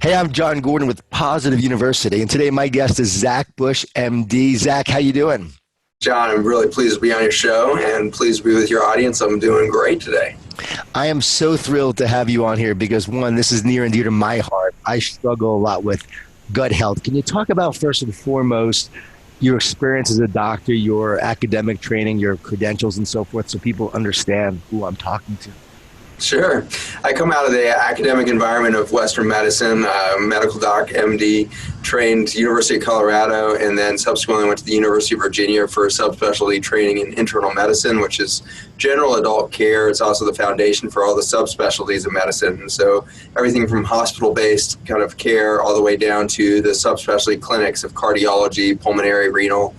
Hey, I'm John Gordon with Positive University, and today my guest is Zach Bush, MD. Zach, how you doing? John, I'm really pleased to be on your show and pleased to be with your audience. I'm doing great today. I am so thrilled to have you on here because, one, this is near and dear to my heart. I struggle a lot with gut health. Can you talk about, first and foremost, your experience as a doctor, your academic training, your credentials, and so forth, so people understand who I'm talking to? Sure. I come out of the academic environment of Western medicine, medical doc, MD, trained University of Colorado, and then subsequently went to the University of Virginia for subspecialty training in internal medicine, which is general adult care. It's also the foundation for all the subspecialties of medicine. And so everything from hospital-based kind of care all the way down to the subspecialty clinics of cardiology, pulmonary, renal,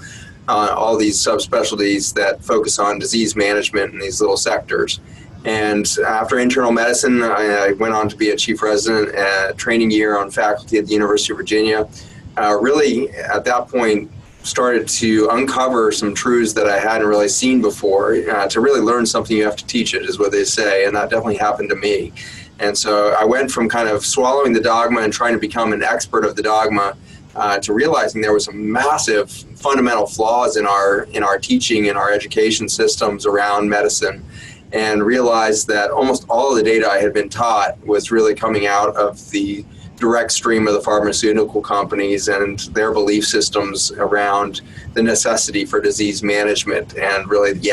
all these subspecialties that focus on disease management in these little sectors. And after internal medicine, I went on to be a chief resident at training year on faculty at the University of Virginia. Really, at that point, started to uncover some truths that I hadn't really seen before. To really learn something, you have to teach it, is what they say, and that definitely happened to me. And so I went from kind of swallowing the dogma and trying to become an expert of the dogma to realizing there was some massive fundamental flaws in our teaching and our education systems around medicine, and realized that almost all of the data I had been taught was really coming out of the direct stream of the pharmaceutical companies and their belief systems around the necessity for disease management and really the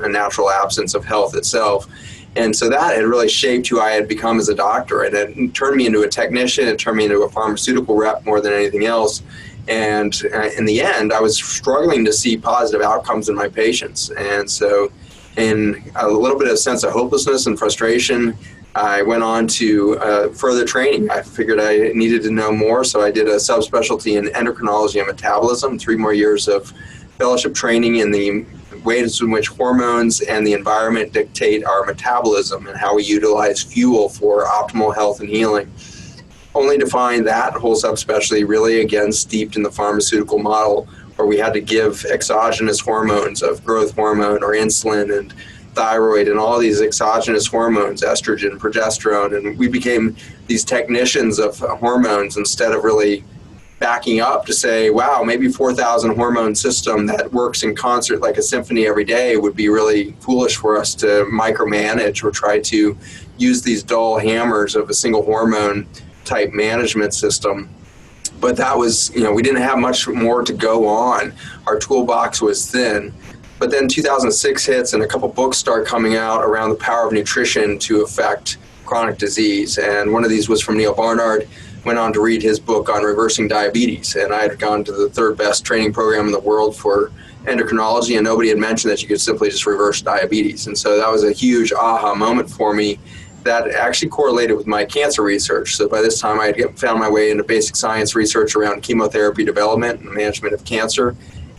a natural absence of health itself. And so that had really shaped who I had become as a doctor. And it turned me into a technician, it turned me into a pharmaceutical rep more than anything else. And in the end, I was struggling to see positive outcomes in my patients. And so in a little bit of sense of hopelessness and frustration, I went on to further training. I figured I needed to know more, so I did a subspecialty in endocrinology and metabolism, 3 more years of fellowship training in the ways in which hormones and the environment dictate our metabolism and how we utilize fuel for optimal health and healing. Only to find that whole subspecialty really, again, steeped in the pharmaceutical model, where we had to give exogenous hormones of growth hormone or insulin and thyroid and all these exogenous hormones, estrogen, progesterone, and we became these technicians of hormones instead of really backing up to say, wow, maybe 4,000 hormone system that works in concert like a symphony every day would be really foolish for us to micromanage or try to use these dull hammers of a single hormone type management system. But that was, we didn't have much more to go on. Our toolbox was thin. But then 2006 hits and a couple books start coming out around the power of nutrition to affect chronic disease. And one of these was from Neil Barnard. Went on to read his book on reversing diabetes. And I had gone to the third best training program in the world for endocrinology, and nobody had mentioned that you could simply just reverse diabetes. And so that was a huge aha moment for me that actually correlated with my cancer research. So by this time, I had found my way into basic science research around chemotherapy development and management of cancer.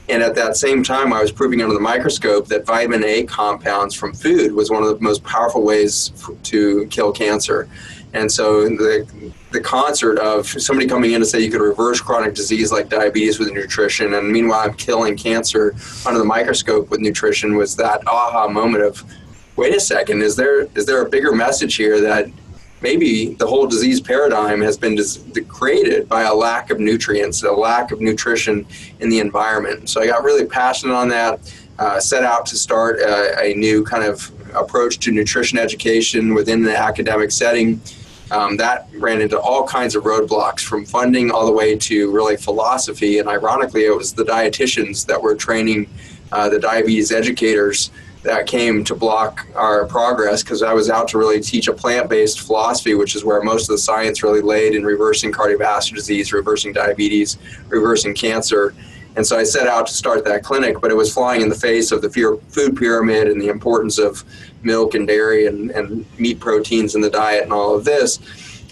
And at that same time, I was proving under the microscope that vitamin A compounds from food was one of the most powerful ways to kill cancer. And so the concert of somebody coming in to say you could reverse chronic disease like diabetes with nutrition, and meanwhile I'm killing cancer under the microscope with nutrition, was that aha moment of, wait a second, is there a bigger message here that maybe the whole disease paradigm has been created by a lack of nutrients, a lack of nutrition in the environment? So I got really passionate on that, set out to start a new kind of approach to nutrition education within the academic setting. That ran into all kinds of roadblocks, from funding all the way to really philosophy. And ironically, it was the dietitians that were training the diabetes educators that came to block our progress, because I was out to really teach a plant-based philosophy, which is where most of the science really laid in reversing cardiovascular disease, reversing diabetes, reversing cancer. And so I set out to start that clinic, but it was flying in the face of the food pyramid and the importance of milk and dairy and meat proteins in the diet and all of this.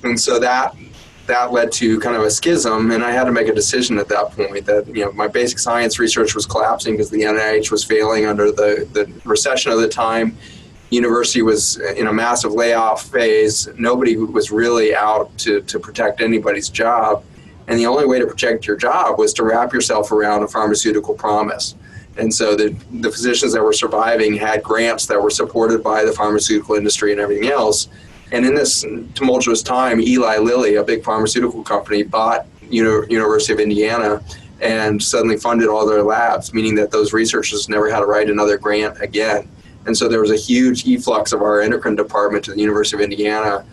And so that led to kind of a schism, and I had to make a decision at that point that, my basic science research was collapsing because the NIH was failing under the recession of the time. University was in a massive layoff phase. Nobody was really out to protect anybody's job. And the only way to protect your job was to wrap yourself around a pharmaceutical promise. And so the physicians that were surviving had grants that were supported by the pharmaceutical industry and everything else. And in this tumultuous time, Eli Lilly, a big pharmaceutical company, bought University of Indiana and suddenly funded all their labs, meaning that those researchers never had to write another grant again. And so there was a huge efflux of our endocrine department to the University of Indiana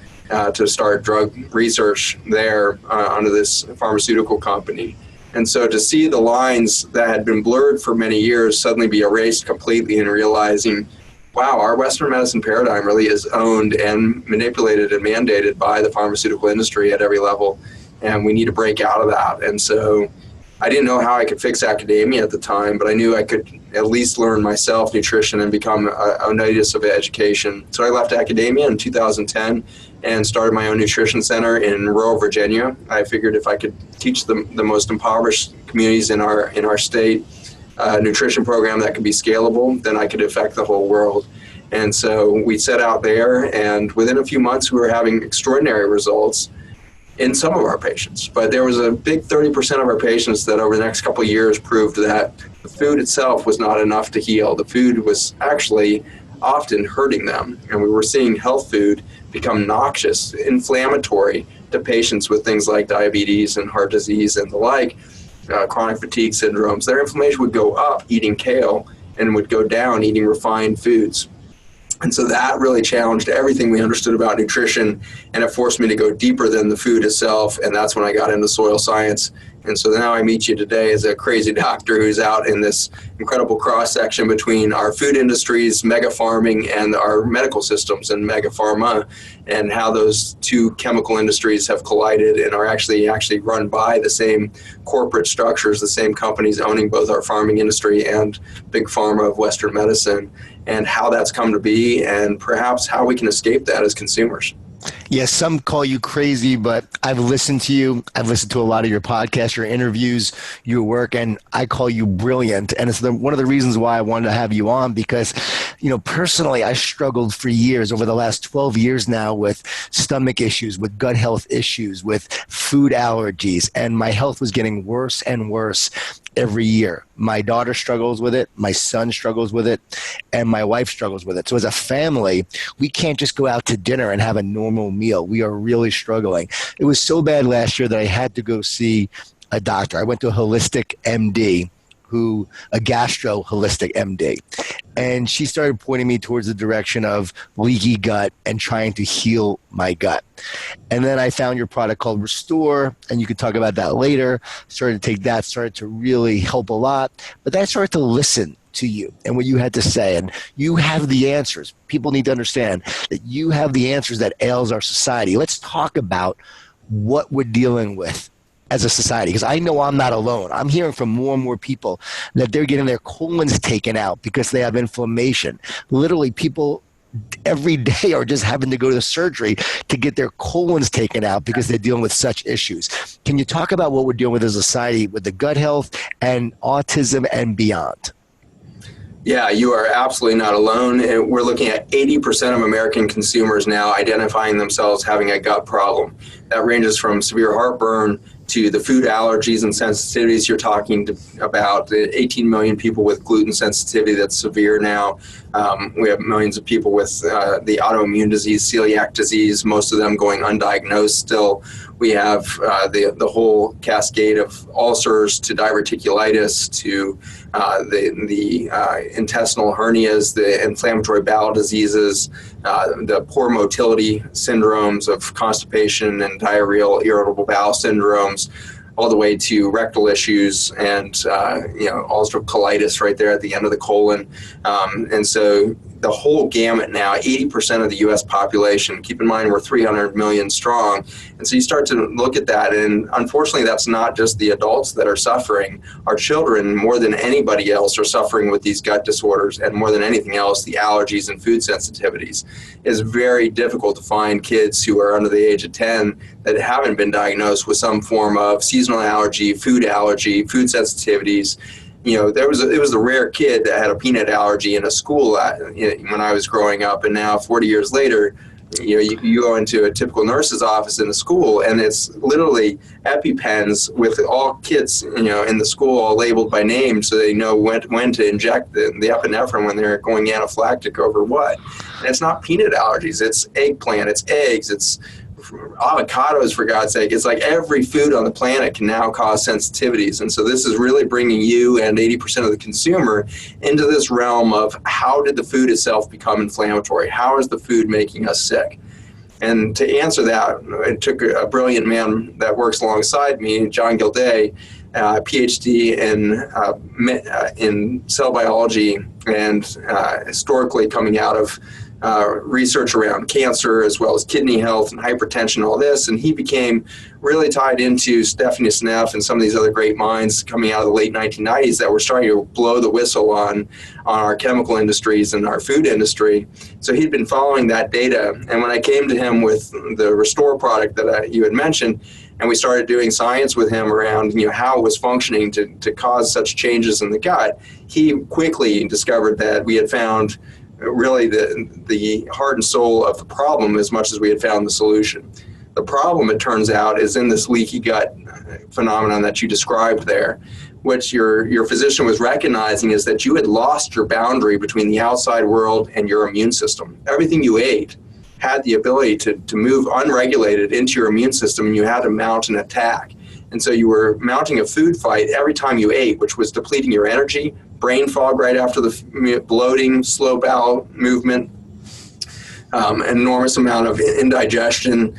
to start drug research there under this pharmaceutical company. And so to see the lines that had been blurred for many years suddenly be erased completely, and realizing, wow, our Western medicine paradigm really is owned and manipulated and mandated by the pharmaceutical industry at every level, and we need to break out of that. And so I didn't know how I could fix academia at the time, but I knew I could at least learn myself nutrition and become a nidus of education. So I left academia in 2010 and started my own nutrition center in rural Virginia. I figured if I could teach the most impoverished communities in our state a nutrition program that could be scalable, then I could affect the whole world. And so we set out there, and within a few months we were having extraordinary results in some of our patients. But there was a big 30% of our patients that over the next couple of years proved that the food itself was not enough to heal. The food was actually often hurting them. And we were seeing health food become noxious, inflammatory to patients with things like diabetes and heart disease and the like, chronic fatigue syndromes. Their inflammation would go up eating kale and would go down eating refined foods. And so that really challenged everything we understood about nutrition, and it forced me to go deeper than the food itself, and that's when I got into soil science. And so now I meet you today as a crazy doctor who's out in this incredible cross-section between our food industries, mega farming, and our medical systems and mega pharma, and how those two chemical industries have collided and are actually run by the same corporate structures, the same companies owning both our farming industry and big pharma of Western medicine, and how that's come to be, and perhaps how we can escape that as consumers. Yes, some call you crazy, but I've listened to you. I've listened to a lot of your podcasts, your interviews, your work, and I call you brilliant. And it's one of the reasons why I wanted to have you on, because, personally, I struggled for years, over the last 12 years now, with stomach issues, with gut health issues, with food allergies, and my health was getting worse and worse every year. My daughter struggles with it, my son struggles with it, and my wife struggles with it. So as a family, we can't just go out to dinner and have a normal meal. We are really struggling. It was so bad last year that I had to go see a doctor. I went to a holistic MD, a gastro holistic MD. And she started pointing me towards the direction of leaky gut and trying to heal my gut. And then I found your product called Restore, and you can talk about that later. Started to take that, started to really help a lot. But then I started to listen to you and what you had to say. And you have the answers. People need to understand that you have the answers that ails our society. Let's talk about what we're dealing with as a society, because I know I'm not alone. I'm hearing from more and more people that they're getting their colons taken out because they have inflammation. Literally, people every day are just having to go to surgery to get their colons taken out because they're dealing with such issues. Can you talk about what we're dealing with as a society with the gut health and autism and beyond? Yeah, you are absolutely not alone. We're looking at 80% of American consumers now identifying themselves having a gut problem. That ranges from severe heartburn to the food allergies and sensitivities you're talking about. 18 million people with gluten sensitivity that's severe now. We have millions of people with the autoimmune disease, celiac disease, most of them going undiagnosed still. We have the whole cascade of ulcers to diverticulitis to the intestinal hernias, the inflammatory bowel diseases, the poor motility syndromes of constipation and diarrheal irritable bowel syndromes, all the way to rectal issues and ulcerative colitis right there at the end of the colon. And so the whole gamut now, 80% of the U.S. population, keep in mind we're 300 million strong. And so you start to look at that, and unfortunately that's not just the adults that are suffering. Our children, more than anybody else, are suffering with these gut disorders, and more than anything else, the allergies and food sensitivities. It's very difficult to find kids who are under the age of 10 that haven't been diagnosed with some form of seasonal allergy, food sensitivities. It was a rare kid that had a peanut allergy in a school when I was growing up, and now 40 years later, You go into a typical nurse's office in a school, and it's literally EpiPens with all kids, in the school all labeled by name, so they know when to inject the epinephrine when they're going anaphylactic over what. And it's not peanut allergies; it's eggplant, it's eggs, it's avocados, for God's sake. It's like every food on the planet can now cause sensitivities. And so this is really bringing you and 80% of the consumer into this realm of how did the food itself become inflammatory? How is the food making us sick? And to answer that, it took a brilliant man that works alongside me, John Gilday, PhD in cell biology and historically coming out of research around cancer as well as kidney health and hypertension, all this. And he became really tied into Stephanie Seneff and some of these other great minds coming out of the late 1990s that were starting to blow the whistle on our chemical industries and our food industry. So he'd been following that data. And when I came to him with the Restore product that you had mentioned, and we started doing science with him around how it was functioning to cause such changes in the gut, he quickly discovered that we had found really the heart and soul of the problem as much as we had found the solution. The problem, it turns out, is in this leaky gut phenomenon that you described there. What your physician was recognizing is that you had lost your boundary between the outside world and your immune system. Everything you ate had the ability to move unregulated into your immune system, and you had to mount an attack. And so you were mounting a food fight every time you ate, which was depleting your energy, brain fog right after the bloating, slow bowel movement, an enormous amount of indigestion,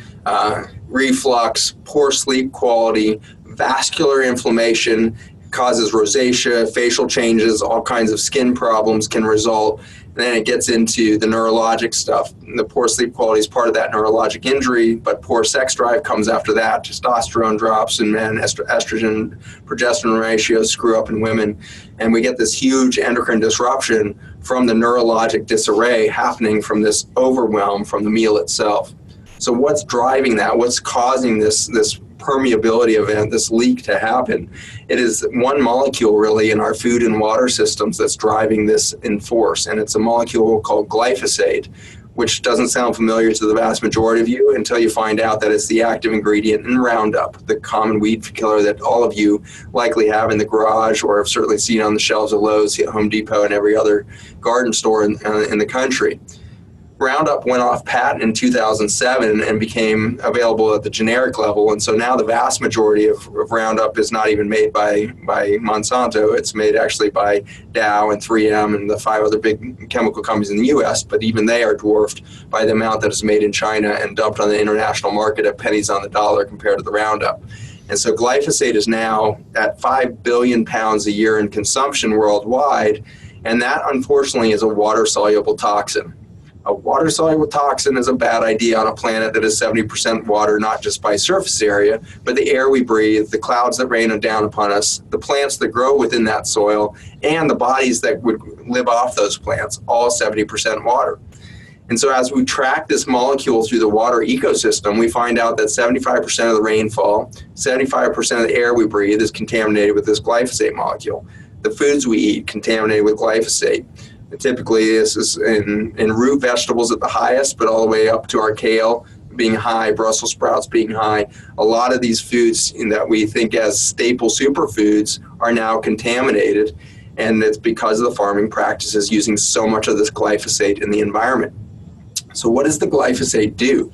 reflux, poor sleep quality, vascular inflammation, causes rosacea, facial changes, all kinds of skin problems can result. And then it gets into the neurologic stuff. The poor sleep quality is part of that neurologic injury, but poor sex drive comes after that. Testosterone drops in men, estrogen, progesterone ratios screw up in women. And we get this huge endocrine disruption from the neurologic disarray happening from this overwhelm from the meal itself. So what's driving that? What's causing this permeability event, this leak to happen? It is one molecule really in our food and water systems that's driving this in force, and it's a molecule called glyphosate, which doesn't sound familiar to the vast majority of you until you find out that it's the active ingredient in Roundup, the common weed killer that all of you likely have in the garage or have certainly seen on the shelves of Lowe's, Home Depot, and every other garden store in the country. Roundup went off patent in 2007 and became available at the generic level. And so now the vast majority of Roundup is not even made by Monsanto. It's made actually by Dow and 3M and the 5 other big chemical companies in the US, but even they are dwarfed by the amount that is made in China and dumped on the international market at pennies on the dollar compared to the Roundup. And so glyphosate is now at 5 billion pounds a year in consumption worldwide. And that, unfortunately, is a water-soluble toxin. A water-soluble toxin is a bad idea on a planet that is 70% water, not just by surface area, but the air we breathe, the clouds that rain down upon us, the plants that grow within that soil, and the bodies that would live off those plants, all 70% water. And so as we track this molecule through the water ecosystem, we find out that 75% of the rainfall, 75% of the air we breathe is contaminated with this glyphosate molecule. The foods we eat contaminated with glyphosate. Typically, this is in root vegetables at the highest, but all the way up to our kale being high, Brussels sprouts being high. A lot of these foods that we think as staple superfoods are now contaminated, and it's because of the farming practices using so much of this glyphosate in the environment. So what does the glyphosate do?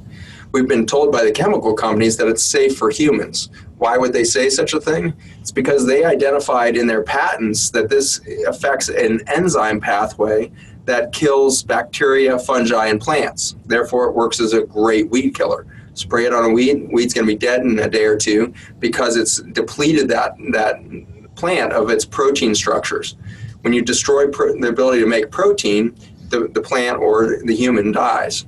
We've been told by the chemical companies that it's safe for humans. Why would they say such a thing? It's because they identified in their patents that this affects an enzyme pathway that kills bacteria, fungi, and plants. Therefore, it works as a great weed killer. Spray it on a weed, weed's going to be dead in a day or two because it's depleted that plant of its protein structures. When you destroy the ability to make protein, the plant or the human dies.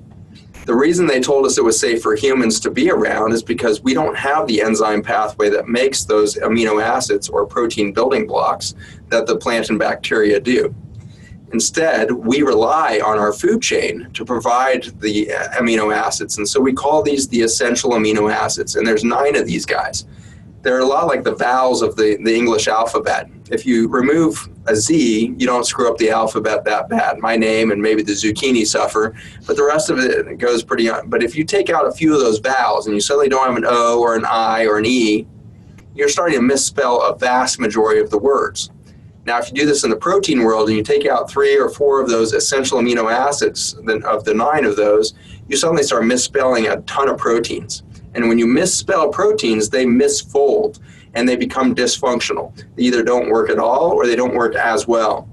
The reason they told us it was safe for humans to be around is because we don't have the enzyme pathway that makes those amino acids or protein building blocks that the plant and bacteria do. Instead, we rely on our food chain to provide the amino acids. And so we call these the essential amino acids. And there's 9 of these guys. they're a lot like the vowels of the English alphabet. If you remove a Z, you don't screw up the alphabet that bad. My name and maybe the zucchini suffer, but the rest of it goes pretty on. But if you take out a few of those vowels and you suddenly don't have an O or an I or an E, you're starting to misspell a vast majority of the words. Now, if you do this in the protein world and you take out 3 or 4 of those essential amino acids of the 9 of those, you suddenly start misspelling a ton of proteins. And when you misspell proteins, they misfold and they become dysfunctional. They either don't work at all or they don't work as well.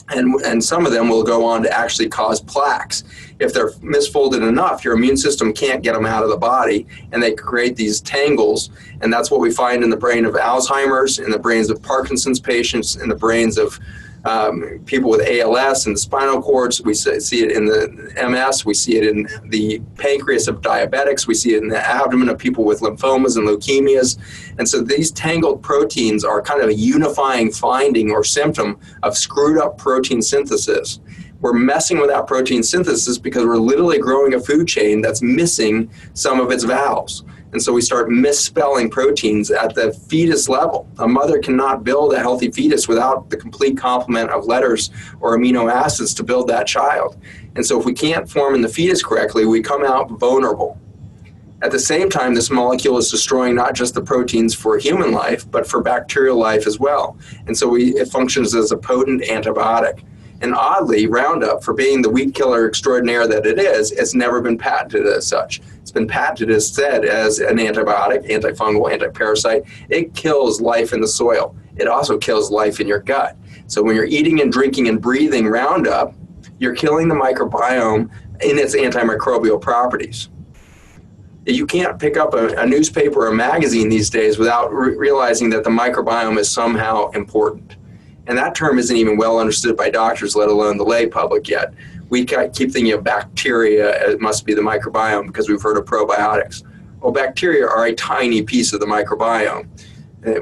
And some of them will go on to actually cause plaques. If they're misfolded enough, your immune system can't get them out of the body, and they create these tangles. And that's what we find in the brain of Alzheimer's, in the brains of Parkinson's patients, in the brains of people with ALS and the spinal cords. We see it in the MS. We see it in the pancreas of diabetics. We see it in the abdomen of people with lymphomas and leukemias. And so these tangled proteins are kind of a unifying finding or symptom of screwed up protein synthesis. We're messing with that protein synthesis because we're literally growing a food chain that's missing some of its vowels. And so we start misspelling proteins at the fetus level. A mother cannot build a healthy fetus without the complete complement of letters or amino acids to build that child. And so if we can't form in the fetus correctly, we come out vulnerable. At the same time, this molecule is destroying not just the proteins for human life, but for bacterial life as well. And so it functions as a potent antibiotic. And oddly, Roundup, for being the weed killer extraordinaire that it is, has never been patented as such. It's been patented instead as an antibiotic, antifungal, antiparasite. It kills life in the soil. It also kills life in your gut. So when you're eating and drinking and breathing Roundup, you're killing the microbiome in its antimicrobial properties. You can't pick up a newspaper or a magazine these days without realizing that the microbiome is somehow important. And that term isn't even well understood by doctors, let alone the lay public yet. We keep thinking of bacteria, it must be the microbiome because we've heard of probiotics. Well, bacteria are a tiny piece of the microbiome.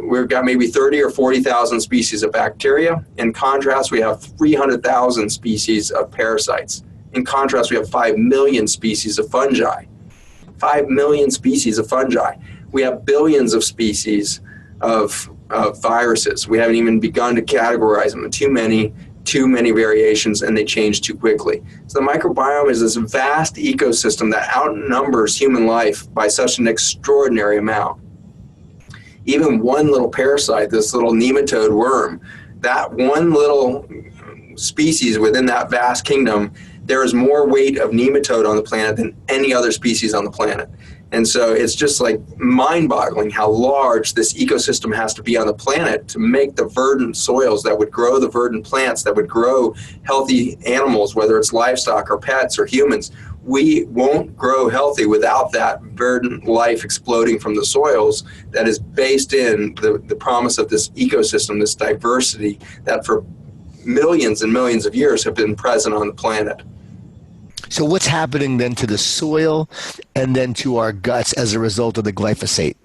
We've got maybe 30 or 40,000 species of bacteria. In contrast, we have 300,000 species of parasites. In contrast, we have 5 million species of fungi. 5 million species of fungi. We have billions of species of viruses. We haven't even begun to categorize them. Too many variations, and they change too quickly. So the microbiome is this vast ecosystem that outnumbers human life by such an extraordinary amount. Even one little parasite, this little nematode worm, that one little species within that vast kingdom, there is more weight of nematode on the planet than any other species on the planet. And so it's just like mind-boggling how large this ecosystem has to be on the planet to make the verdant soils that would grow the verdant plants, that would grow healthy animals, whether it's livestock or pets or humans. We won't grow healthy without that verdant life exploding from the soils that is based in the promise of this ecosystem, this diversity that for millions and millions of years have been present on the planet. So what's happening then to the soil and then to our guts as a result of the glyphosate?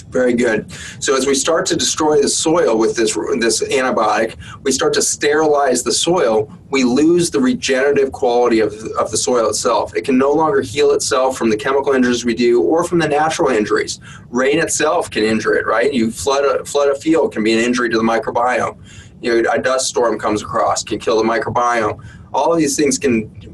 Very good. So as we start to destroy the soil with this antibiotic, we start to sterilize the soil, we lose the regenerative quality of the soil itself. It can no longer heal itself from the chemical injuries we do or from the natural injuries. Rain itself can injure it, right? You flood a field can be an injury to the microbiome. A dust storm comes across, can kill the microbiome. All of these things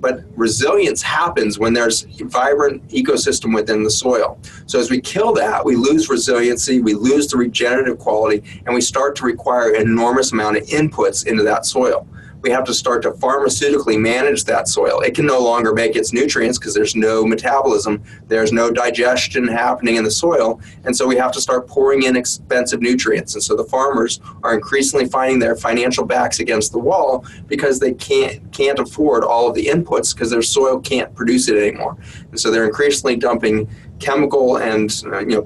but resilience happens when there's a vibrant ecosystem within the soil. So as we kill that, we lose resiliency, we lose the regenerative quality, and we start to require an enormous amount of inputs into that soil. We have to start to pharmaceutically manage that soil. It can no longer make its nutrients because there's no metabolism, there's no digestion happening in the soil, and so we have to start pouring in expensive nutrients. And so the farmers are increasingly finding their financial backs against the wall because they can't afford all of the inputs because their soil can't produce it anymore. And so they're increasingly dumping chemical and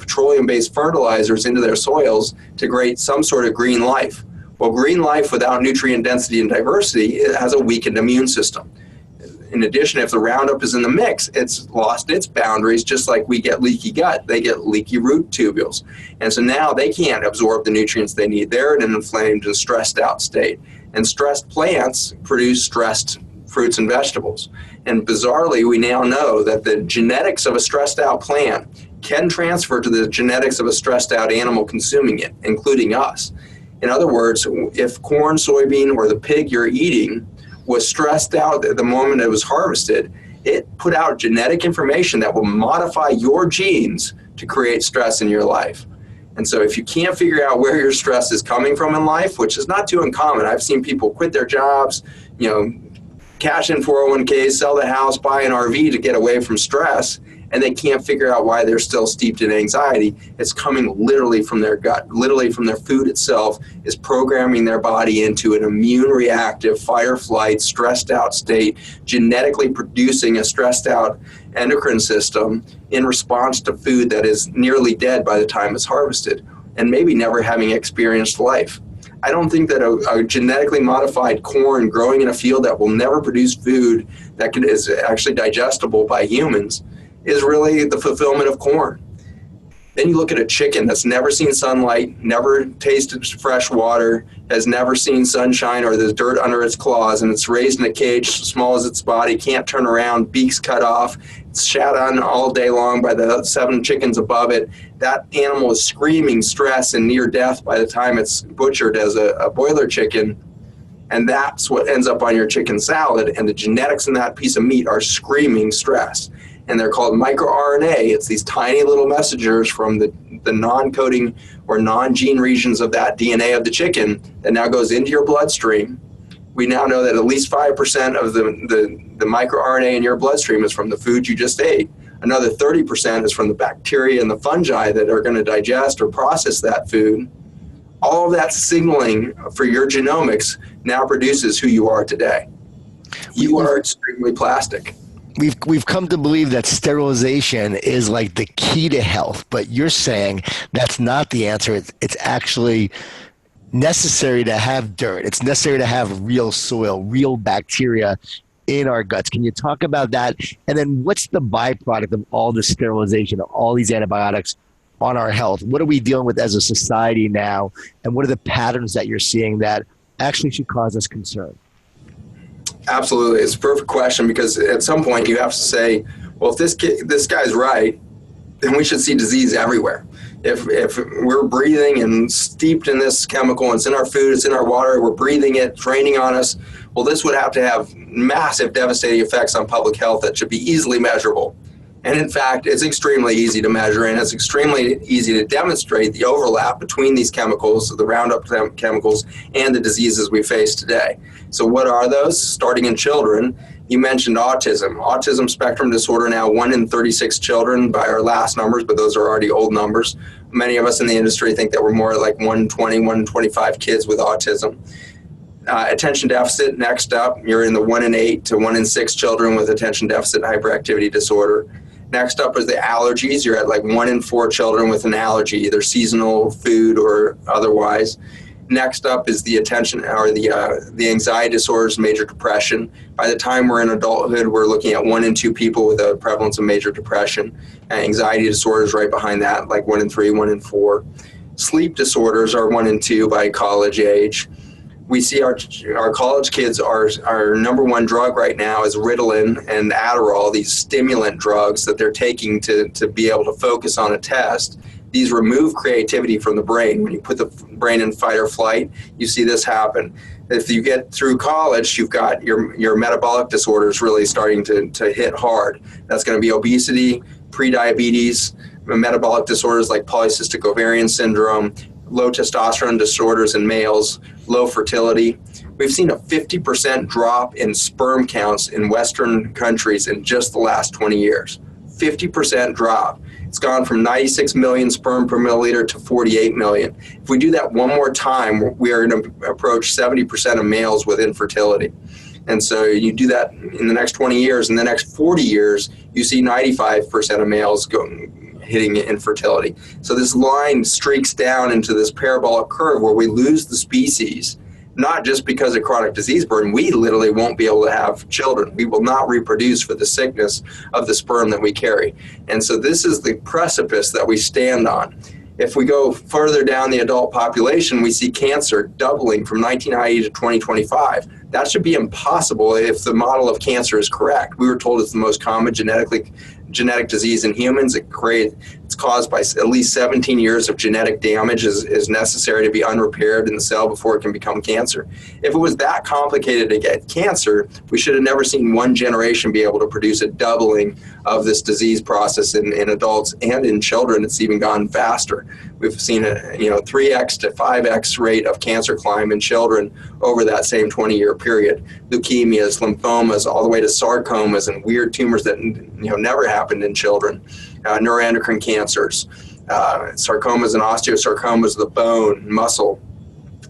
petroleum-based fertilizers into their soils to create some sort of green life. Well, green life without nutrient density and diversity, it has a weakened immune system. In addition, if the Roundup is in the mix, it's lost its boundaries, just like we get leaky gut. They get leaky root tubules. And so now they can't absorb the nutrients they need. They're in an inflamed and stressed out state. And stressed plants produce stressed fruits and vegetables. And bizarrely, we now know that the genetics of a stressed out plant can transfer to the genetics of a stressed out animal consuming it, including us. In other words, if corn, soybean, or the pig you're eating was stressed out at the moment it was harvested, it put out genetic information that will modify your genes to create stress in your life. And so if you can't figure out where your stress is coming from in life, which is not too uncommon, I've seen people quit their jobs, cash in 401ks, sell the house, buy an RV to get away from stress, and they can't figure out why they're still steeped in anxiety. It's coming literally from their gut, literally from their food itself is programming their body into an immune reactive, fight or flight, stressed out state, genetically producing a stressed out endocrine system in response to food that is nearly dead by the time it's harvested, and maybe never having experienced life. I don't think that a genetically modified corn growing in a field that will never produce food that is actually digestible by humans is really the fulfillment of corn. Then you look at a chicken that's never seen sunlight, never tasted fresh water, has never seen sunshine or the dirt under its claws, and it's raised in a cage small as its body, can't turn around, beaks cut off, it's shat on all day long by the 7 chickens above it. That animal is screaming stress and near death by the time it's butchered as a boiler chicken. And that's what ends up on your chicken salad, and the genetics in that piece of meat are screaming stress. And they're called microRNA. It's these tiny little messengers from the non-coding or non-gene regions of that DNA of the chicken that now goes into your bloodstream. We now know that at least 5% of the microRNA in your bloodstream is from the food you just ate. Another 30% is from the bacteria and the fungi that are going to digest or process that food. All of that signaling for your genomics now produces who you are today. You are extremely plastic. We've come to believe that sterilization is like the key to health, but you're saying that's not the answer. It's actually necessary to have dirt. It's necessary to have real soil, real bacteria in our guts. Can you talk about that? And then what's the byproduct of all this sterilization, of all these antibiotics on our health? What are we dealing with as a society now? And what are the patterns that you're seeing that actually should cause us concern? Absolutely. It's a perfect question, because at some point you have to say, well, if this guy's right, then we should see disease everywhere. If we're breathing and steeped in this chemical, and it's in our food, it's in our water, we're breathing it, it's raining on us, well, this would have to have massive devastating effects on public health that should be easily measurable. And in fact, it's extremely easy to measure, and it's extremely easy to demonstrate the overlap between these chemicals, the Roundup chemicals, and the diseases we face today. So what are those? Starting in children, you mentioned autism. Autism spectrum disorder, now 1 in 36 children by our last numbers, but those are already old numbers. Many of us in the industry think that we're more like 1 in 20, 1 in 25 kids with autism. Attention deficit, next up, you're in the 1 in 8 to 1 in 6 children with attention deficit hyperactivity disorder. Next up is the allergies. You're at like 1 in 4 children with an allergy, either seasonal, food, or otherwise. Next up is the attention or the anxiety disorders, major depression. By the time we're in adulthood, we're looking at 1 in 2 people with a prevalence of major depression. Anxiety disorders right behind that, like 1 in 3, 1 in 4. Sleep disorders are 1 in 2 by college age. We see our college kids, our number one drug right now is Ritalin and Adderall, these stimulant drugs that they're taking to be able to focus on a test. These remove creativity from the brain. When you put the brain in fight or flight, you see this happen. If you get through college, you've got your metabolic disorders really starting to hit hard. That's going to be obesity, prediabetes, metabolic disorders like polycystic ovarian syndrome, low testosterone disorders in males, low fertility. We've seen a 50% drop in sperm counts in Western countries in just the last 20 years. 50% drop. It's gone from 96 million sperm per milliliter to 48 million. If we do that one more time, we are going to approach 70% of males with infertility. And so you do that in the next 20 years. In the next 40 years, you see 95% of males hitting infertility. So this line streaks down into this parabolic curve where we lose the species, not just because of chronic disease burden. We literally won't be able to have children. We will not reproduce for the sickness of the sperm that we carry. And so this is the precipice that we stand on. If we go further down the adult population, we see cancer doubling from 1990 to 2025. That should be impossible if the model of cancer is correct. We were told it's the most common genetic disease in humans. It It's caused by at least 17 years of genetic damage is necessary to be unrepaired in the cell before it can become cancer. If it was that complicated to get cancer, we should have never seen one generation be able to produce a doubling of this disease process in adults, and in children it's even gone faster. We've seen a 3x to 5x rate of cancer climb in children over that same 20-year period. Leukemias, lymphomas, all the way to sarcomas and weird tumors that never happened in children. Neuroendocrine cancers, sarcomas and osteosarcomas of the bone, muscle,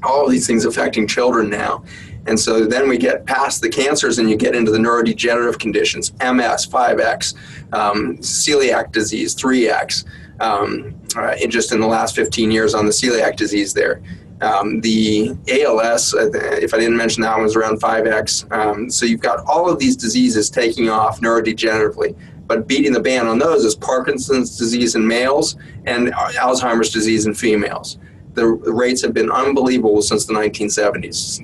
all of these things affecting children now. And so then we get past the cancers and you get into the neurodegenerative conditions, MS, 5X, celiac disease, 3X, just in the last 15 years on the celiac disease there. The ALS, if I didn't mention that one, was around 5X. So you've got all of these diseases taking off neurodegeneratively. But beating the band on those is Parkinson's disease in males and Alzheimer's disease in females. The rates have been unbelievable since the 1970s.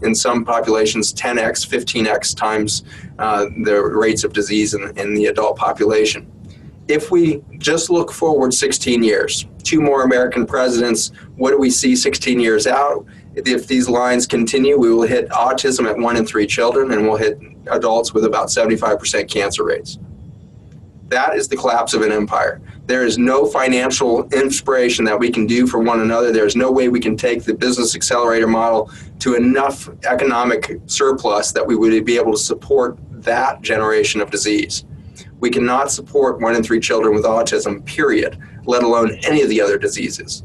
In some populations, 10x, 15x times the rates of disease in the adult population. If we just look forward 16 years, 2 more American presidents, what do we see 16 years out? If these lines continue, we will hit autism at 1 in 3 children, and we'll hit adults with about 75% cancer rates. That is the collapse of an empire. There is no financial inspiration that we can do for one another. There's no way we can take the business accelerator model to enough economic surplus that we would be able to support that generation of disease. We cannot support 1 in 3 children with autism, period, let alone any of the other diseases.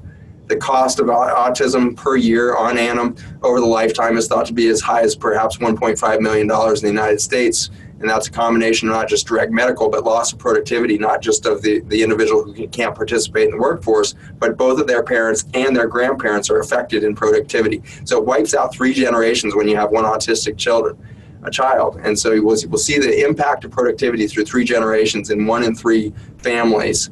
The cost of autism per year on annum over the lifetime is thought to be as high as perhaps $1.5 million in the United States. And that's a combination of not just direct medical, but loss of productivity, not just of the individual who can't participate in the workforce, but both of their parents and their grandparents are affected in productivity. So it wipes out 3 generations when you have one autistic child. And so we'll see the impact of productivity through 3 generations in 1 in 3 families.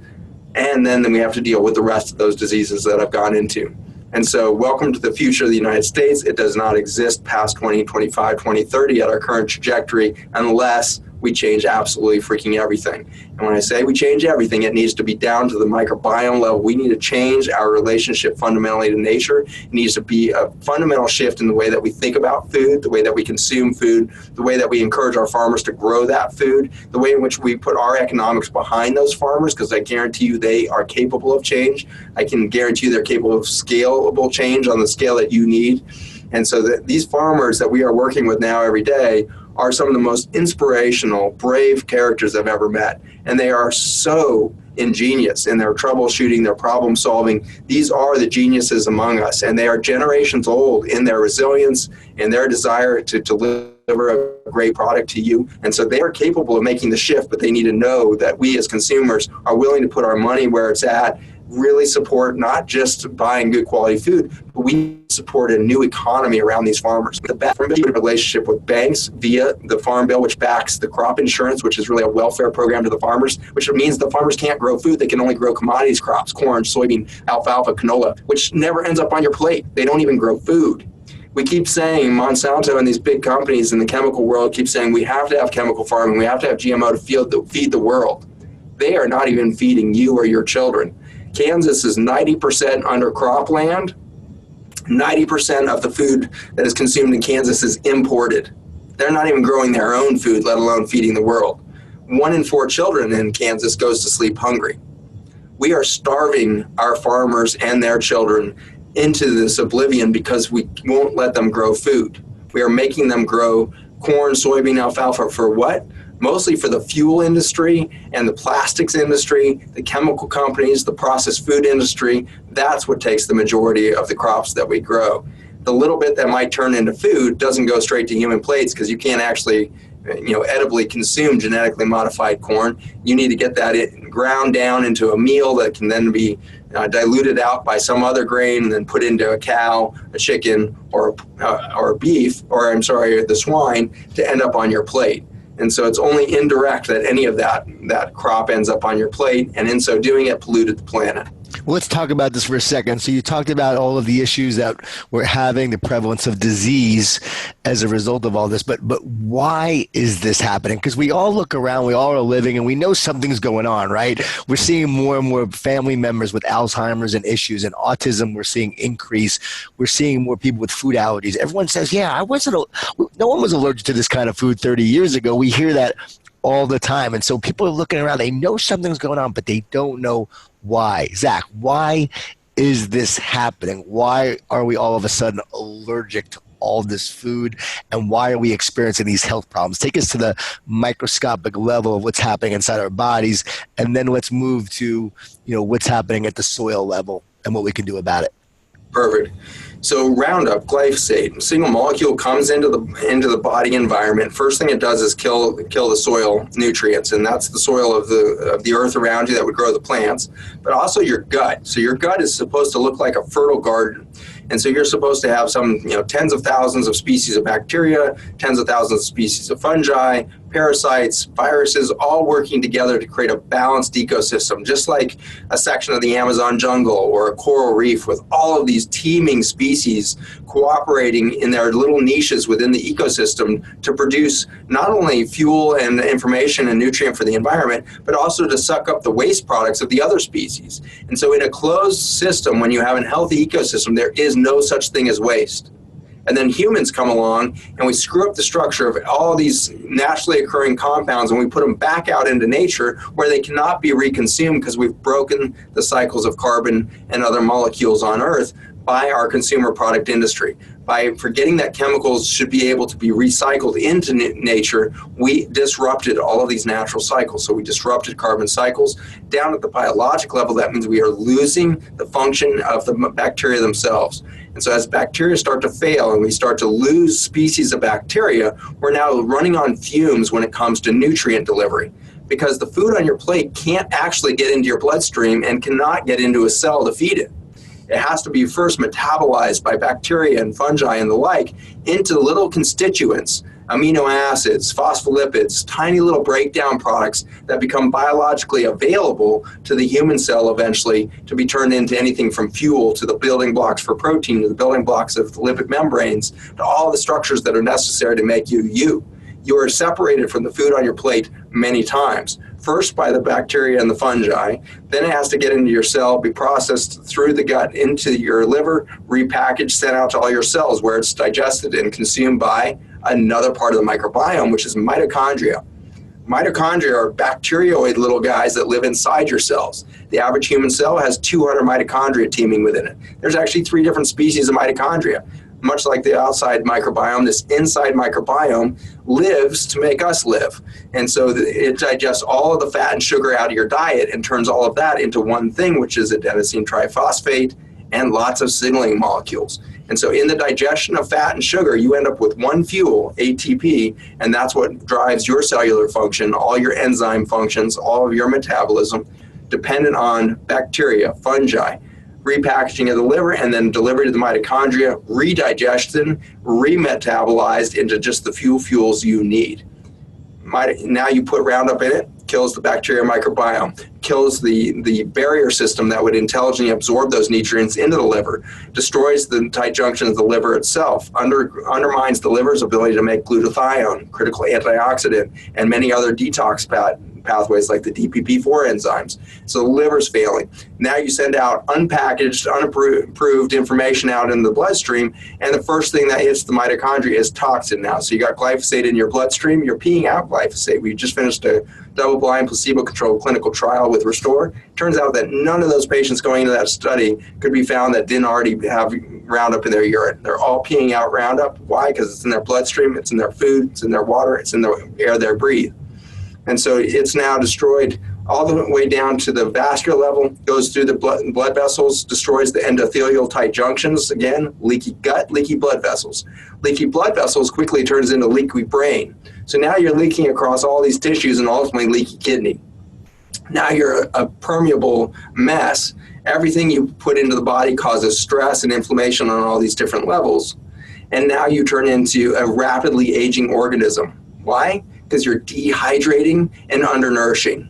And then we have to deal with the rest of those diseases that I've gone into. And so welcome to the future of the United States. It does not exist past 2025, 2030 at our current trajectory unless we change absolutely freaking everything. And when I say we change everything, it needs to be down to the microbiome level. We need to change our relationship fundamentally to nature. It needs to be a fundamental shift in the way that we think about food, the way that we consume food, the way that we encourage our farmers to grow that food, the way in which we put our economics behind those farmers, because I guarantee you they are capable of change. I can guarantee you they're capable of scalable change on the scale that you need. And so these farmers that we are working with now every day are some of the most inspirational, brave characters I've ever met. And they are so ingenious in their troubleshooting, their problem solving. These are the geniuses among us, and they are generations old in their resilience and their desire to deliver a great product to you. And so they are capable of making the shift, but they need to know that we as consumers are willing to put our money where it's at, really support not just buying good quality food, but we support a new economy around these farmers. The best relationship with banks via the Farm Bill, which backs the crop insurance, which is really a welfare program to the farmers, which means the farmers can't grow food. They can only grow commodities crops, corn, soybean, alfalfa, canola, which never ends up on your plate. They don't even grow food. We keep saying, Monsanto and these big companies in the chemical world keep saying we have to have chemical farming, we have to have GMO to feed the world. They are not even feeding you or your children. Kansas is 90% under cropland. 90% of the food that is consumed in Kansas is imported. They're not even growing their own food, let alone feeding the world. 1 in 4 children in Kansas goes to sleep hungry. We are starving our farmers and their children into this oblivion because we won't let them grow food. We are making them grow corn, soybean, alfalfa for what? Mostly for the fuel industry and the plastics industry, the chemical companies, the processed food industry. That's what takes the majority of the crops that we grow. The little bit that might turn into food doesn't go straight to human plates because you can't actually, edibly consume genetically modified corn. You need to get that ground down into a meal that can then be diluted out by some other grain and then put into a cow, a chicken, or beef, the swine to end up on your plate. And so it's only indirect that any of that crop ends up on your plate, and in so doing it polluted the planet. Well, let's talk about this for a second. So you talked about all of the issues that we're having, the prevalence of disease as a result of all this, but why is this happening? Because we all look around, we all are living, and we know something's going on, right? We're seeing more and more family members with Alzheimer's and issues, and autism we're seeing increase. We're seeing more people with food allergies. Everyone says, yeah, no one was allergic to this kind of food 30 years ago. We hear that all the time. And so people are looking around, they know something's going on, but they don't know why. Zach, why is this happening? Why are we all of a sudden allergic to all this food? And why are we experiencing these health problems? Take us to the microscopic level of what's happening inside our bodies. And then let's move to, what's happening at the soil level and what we can do about it. Perfect. So Roundup, glyphosate, single molecule comes into the body environment. First thing it does is kill the soil nutrients, and that's the soil of the earth around you that would grow the plants, but also your gut. So your gut is supposed to look like a fertile garden. And so you're supposed to have some, tens of thousands of species of bacteria, tens of thousands of species of fungi, parasites, viruses, all working together to create a balanced ecosystem, just like a section of the Amazon jungle or a coral reef, with all of these teeming species cooperating in their little niches within the ecosystem to produce not only fuel and information and nutrient for the environment, but also to suck up the waste products of the other species. And so in a closed system, when you have a healthy ecosystem, there is no such thing as waste. And then humans come along and we screw up the structure of all these naturally occurring compounds, and we put them back out into nature where they cannot be reconsumed because we've broken the cycles of carbon and other molecules on Earth by our consumer product industry. By forgetting that chemicals should be able to be recycled into nature, we disrupted all of these natural cycles. So we disrupted carbon cycles. Down at the biologic level, that means we are losing the function of the bacteria themselves. And so as bacteria start to fail and we start to lose species of bacteria, we're now running on fumes when it comes to nutrient delivery, because the food on your plate can't actually get into your bloodstream and cannot get into a cell to feed it. It has to be first metabolized by bacteria and fungi and the like into little constituents, amino acids, phospholipids, tiny little breakdown products that become biologically available to the human cell eventually to be turned into anything from fuel to the building blocks for protein to the building blocks of the lipid membranes to all the structures that are necessary to make you you. You are separated from the food on your plate many times. First by the bacteria and the fungi, then it has to get into your cell, be processed through the gut into your liver, repackaged, sent out to all your cells where it's digested and consumed by another part of the microbiome, which is mitochondria. Mitochondria are bacterioid little guys that live inside your cells. The average human cell has 200 mitochondria teeming within it. There's actually 3 different species of mitochondria. Much like the outside microbiome, this inside microbiome lives to make us live. And so it digests all of the fat and sugar out of your diet and turns all of that into one thing, which is adenosine triphosphate and lots of signaling molecules. And so in the digestion of fat and sugar, you end up with one fuel, ATP, and that's what drives your cellular function, all your enzyme functions, all of your metabolism, dependent on bacteria, fungi, repackaging of the liver, and then delivery to the mitochondria, redigestion, remetabolized into just the few fuels you need. Now you put Roundup in it, kills the bacteria microbiome, kills the barrier system that would intelligently absorb those nutrients into the liver, destroys the tight junction of the liver itself, undermines the liver's ability to make glutathione, critical antioxidant, and many other detox pathways like the DPP4 enzymes. So the liver's failing. Now you send out unpackaged, unapproved information out in the bloodstream, and the first thing that hits the mitochondria is toxin now. So you got glyphosate in your bloodstream, you're peeing out glyphosate. We just finished a double-blind, placebo-controlled clinical trial with Restore. Turns out that none of those patients going into that study could be found that didn't already have Roundup in their urine. They're all peeing out Roundup. Why? Because it's in their bloodstream, it's in their food, it's in their water, it's in the air they breathe. And so it's now destroyed all the way down to the vascular level, goes through the blood vessels, destroys the endothelial tight junctions. Again, leaky gut, leaky blood vessels. Leaky blood vessels quickly turns into leaky brain. So now you're leaking across all these tissues and ultimately leaky kidney. Now you're a permeable mess. Everything you put into the body causes stress and inflammation on all these different levels. And now you turn into a rapidly aging organism. Why? Because you're dehydrating and undernourishing.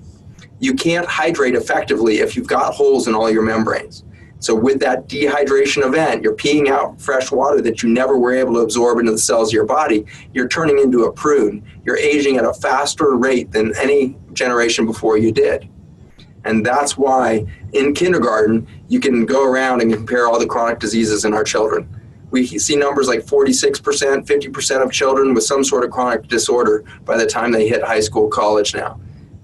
you can't hydrate effectively if you've got holes in all your membranes. So with that dehydration event, you're peeing out fresh water that you never were able to absorb into the cells of your body. You're turning into a prune. You're aging at a faster rate than any generation before you did. And that's why in kindergarten, you can go around and compare all the chronic diseases in our children. We see numbers like 46%, 50% of children with some sort of chronic disorder by the time they hit high school, college now.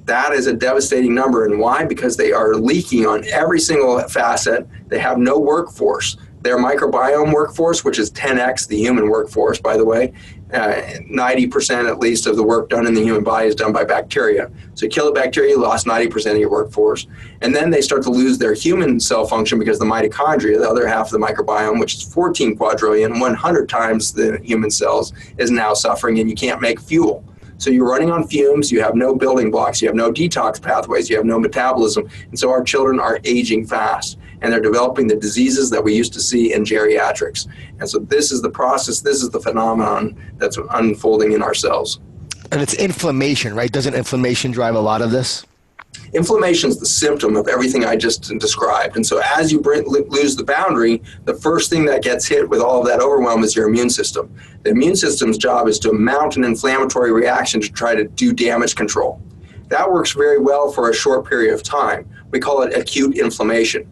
That is a devastating number. And why? Because they are leaking on every single facet. They have no workforce. Their microbiome workforce, which is 10x the human workforce, by the way, 90% at least of the work done in the human body is done by bacteria. So you kill the bacteria, you lost 90% of your workforce. And then they start to lose their human cell function because the mitochondria, the other half of the microbiome, which is 14 quadrillion, 100 times the human cells, is now suffering, and you can't make fuel. So you're running on fumes, you have no building blocks, you have no detox pathways, you have no metabolism. And so our children are aging fast, and they're developing the diseases that we used to see in geriatrics. And so this is the process, this is the phenomenon that's unfolding in our cells. And it's inflammation, right? Doesn't inflammation drive a lot of this? Inflammation is the symptom of everything I just described. And so as you lose the boundary, the first thing that gets hit with all of that overwhelm is your immune system. The immune system's job is to mount an inflammatory reaction to try to do damage control. That works very well for a short period of time. We call it acute inflammation.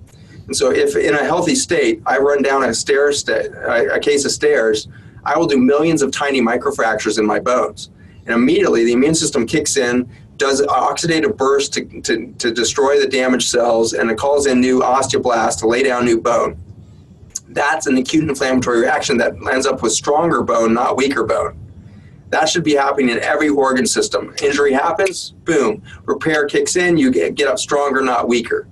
And so if in a healthy state, I run down a case of stairs, I will do millions of tiny microfractures in my bones. And immediately the immune system kicks in, does oxidative burst to destroy the damaged cells, and it calls in new osteoblasts to lay down new bone. That's an acute inflammatory reaction that ends up with stronger bone, not weaker bone. That should be happening in every organ system. Injury happens, boom, repair kicks in, you get up stronger, not weaker.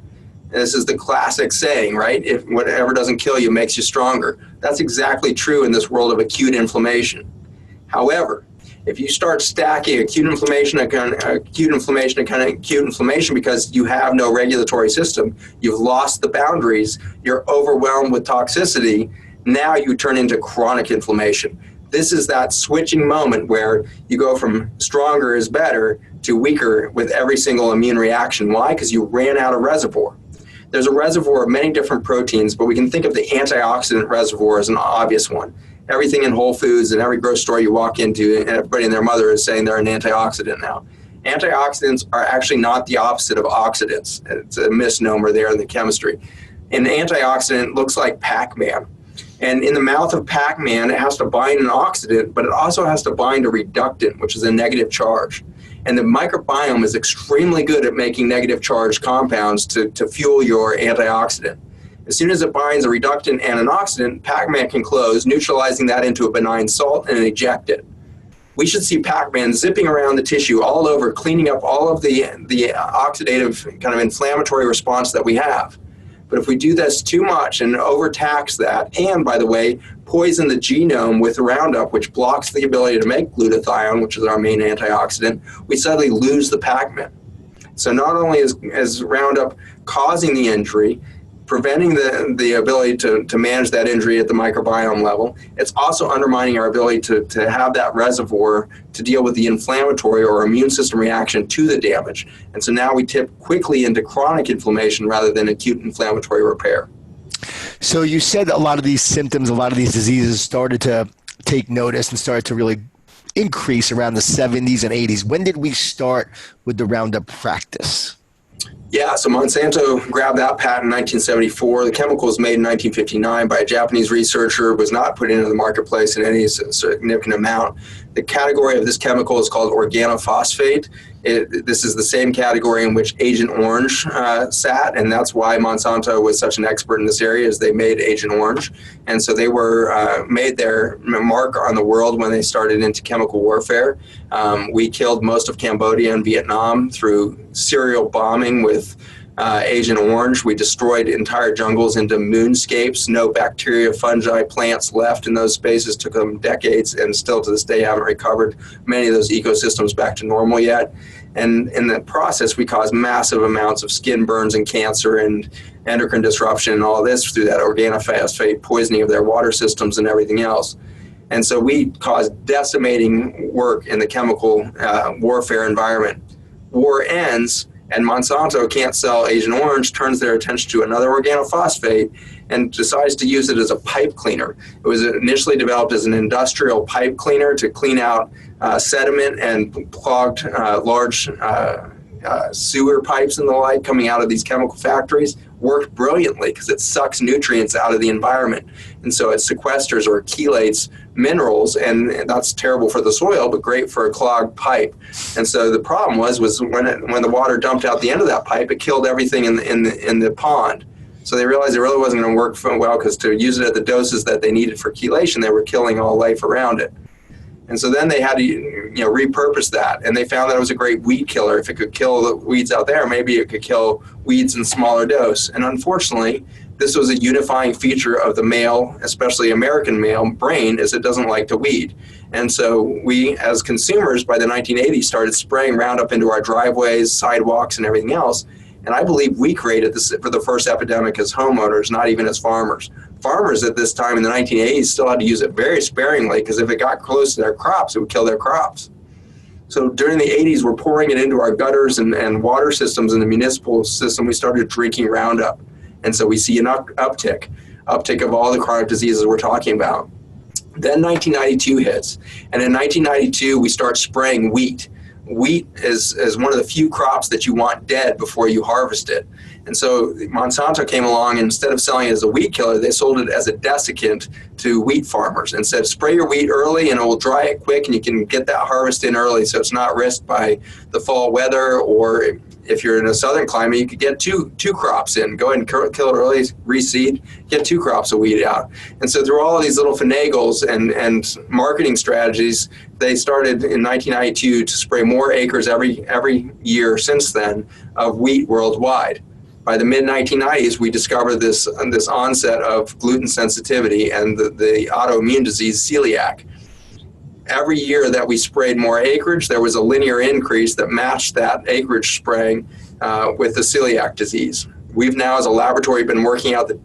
And this is the classic saying, right? If whatever doesn't kill you makes you stronger. That's exactly true in this world of acute inflammation. However, if you start stacking acute inflammation because you have no regulatory system, you've lost the boundaries, you're overwhelmed with toxicity, now you turn into chronic inflammation. This is that switching moment where you go from stronger is better to weaker with every single immune reaction. Why? Because you ran out of reservoir. There's a reservoir of many different proteins, but we can think of the antioxidant reservoir as an obvious one. Everything in Whole Foods and every grocery store you walk into, and everybody and their mother is saying they're an antioxidant now. Antioxidants are actually not the opposite of oxidants. It's a misnomer there in the chemistry. An antioxidant looks like Pac-Man. And in the mouth of Pac-Man, it has to bind an oxidant, but it also has to bind a reductant, which is a negative charge. And the microbiome is extremely good at making negative charged compounds to fuel your antioxidant. As soon as it binds a reductant and an oxidant, Pac-Man can close, neutralizing that into a benign salt and eject it. We should see Pac-Man zipping around the tissue all over, cleaning up all of the oxidative kind of inflammatory response that we have. But if we do this too much and overtax that, and by the way, poison the genome with Roundup, which blocks the ability to make glutathione, which is our main antioxidant, we suddenly lose the Pac-Man. So not only is Roundup causing the injury, preventing the ability to manage that injury at the microbiome level, it's also undermining our ability to have that reservoir to deal with the inflammatory or immune system reaction to the damage. And so now we tip quickly into chronic inflammation rather than acute inflammatory repair. So you said a lot of these symptoms, a lot of these diseases started to take notice and started to really increase around the 70s and 80s. When did we start with the Roundup practice? Yeah, so Monsanto grabbed that patent in 1974. The chemical was made in 1959 by a Japanese researcher, was not put into the marketplace in any significant amount. The category of this chemical is called organophosphate. This is the same category in which Agent Orange sat, and that's why Monsanto was such an expert in this area, is they made Agent Orange. And so they were made their mark on the world when they started into chemical warfare. We killed most of Cambodia and Vietnam through serial bombing with Agent Orange. We destroyed entire jungles into moonscapes. No bacteria, fungi, plants left in those spaces. Took them decades and still to this day haven't recovered many of those ecosystems back to normal yet. And in the process, we caused massive amounts of skin burns and cancer and endocrine disruption and all this through that organophosphate poisoning of their water systems and everything else. And so we caused decimating work in the chemical warfare environment. War ends, And Monsanto can't sell Agent Orange, turns their attention to another organophosphate and decides to use it as a pipe cleaner. It was initially developed as an industrial pipe cleaner to clean out sediment and clogged large sewer pipes and the like coming out of these chemical factories. Worked brilliantly because it sucks nutrients out of the environment. And so it sequesters or chelates minerals, and that's terrible for the soil, but great for a clogged pipe. And so the problem was when the water dumped out the end of that pipe, it killed everything in the pond. So they realized it really wasn't going to work well because to use it at the doses that they needed for chelation, they were killing all life around it. And so then they had to repurpose that, and they found that it was a great weed killer. If it could kill the weeds out there, maybe it could kill weeds in smaller dose. And unfortunately, this was a unifying feature of the male, especially American male brain, is it doesn't like to weed. And so we, as consumers, by the 1980s, started spraying Roundup into our driveways, sidewalks, and everything else. And I believe we created this for the first epidemic as homeowners, not even as farmers. Farmers at this time in the 1980s still had to use it very sparingly because if it got close to their crops, it would kill their crops. So during the 80s, we're pouring it into our gutters and water systems in the municipal system. We started drinking Roundup. And so we see an uptick of all the chronic diseases we're talking about. Then 1992 hits. And in 1992, we start spraying wheat. Wheat is one of the few crops that you want dead before you harvest it. And so Monsanto came along, and instead of selling it as a weed killer, they sold it as a desiccant to wheat farmers and said, spray your wheat early and it will dry it quick and you can get that harvest in early so it's not risked by the fall weather, or if you're in a southern climate, you could get two crops in. Go ahead and kill it early, reseed, get 2 crops of wheat out. And so through all of these little finagles and marketing strategies, they started in 1992 to spray more acres every year since then of wheat worldwide. By the mid-1990s, we discovered this onset of gluten sensitivity and the autoimmune disease celiac. Every year that we sprayed more acreage, there was a linear increase that matched that acreage spraying with the celiac disease. We've now, as a laboratory, been working out the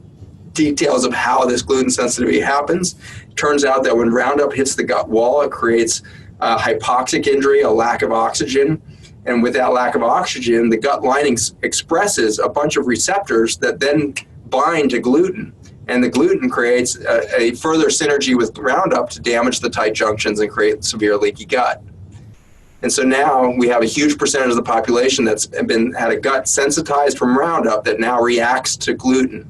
details of how this gluten sensitivity happens. It turns out that when Roundup hits the gut wall, it creates a hypoxic injury, a lack of oxygen. And with that lack of oxygen, the gut lining expresses a bunch of receptors that then bind to gluten. And the gluten creates a further synergy with Roundup to damage the tight junctions and create severe leaky gut. And so now we have a huge percentage of the population that's had a gut sensitized from Roundup that now reacts to gluten.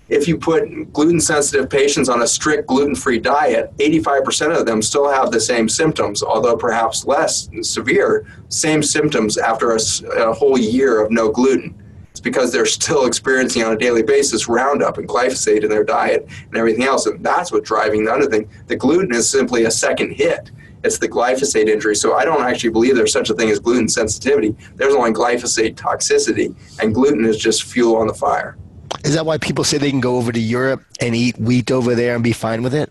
If you put gluten-sensitive patients on a strict gluten-free diet, 85% of them still have the same symptoms, although perhaps less severe, same symptoms after a whole year of no gluten. It's because they're still experiencing on a daily basis Roundup and glyphosate in their diet and everything else, and that's what's driving the other thing. The gluten is simply a second hit. It's the glyphosate injury. So I don't actually believe there's such a thing as gluten sensitivity. There's only glyphosate toxicity, and gluten is just fuel on the fire. Is that why people say they can go over to Europe and eat wheat over there and be fine with it?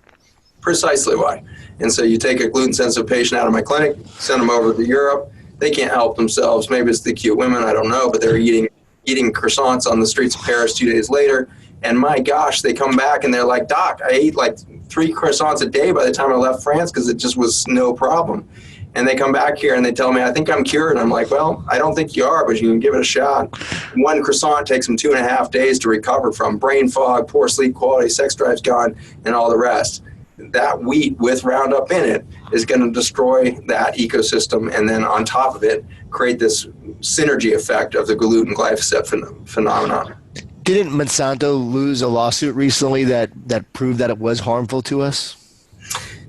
Precisely why. And so you take a gluten-sensitive patient out of my clinic, send them over to Europe. They can't help themselves. Maybe it's the cute women, I don't know, but they're eating croissants on the streets of Paris 2 days later. And my gosh, they come back and they're like, Doc, I ate like 3 croissants a day by the time I left France because it just was no problem. And they come back here and they tell me, I think I'm cured. And I'm like, well, I don't think you are, but you can give it a shot. 1 croissant takes them 2.5 days to recover from brain fog, poor sleep quality, sex drive's gone, and all the rest. That wheat with Roundup in it is going to destroy that ecosystem, and then on top of it, create this synergy effect of the gluten glyphosate phenomenon. Didn't Monsanto lose a lawsuit recently that proved that it was harmful to us?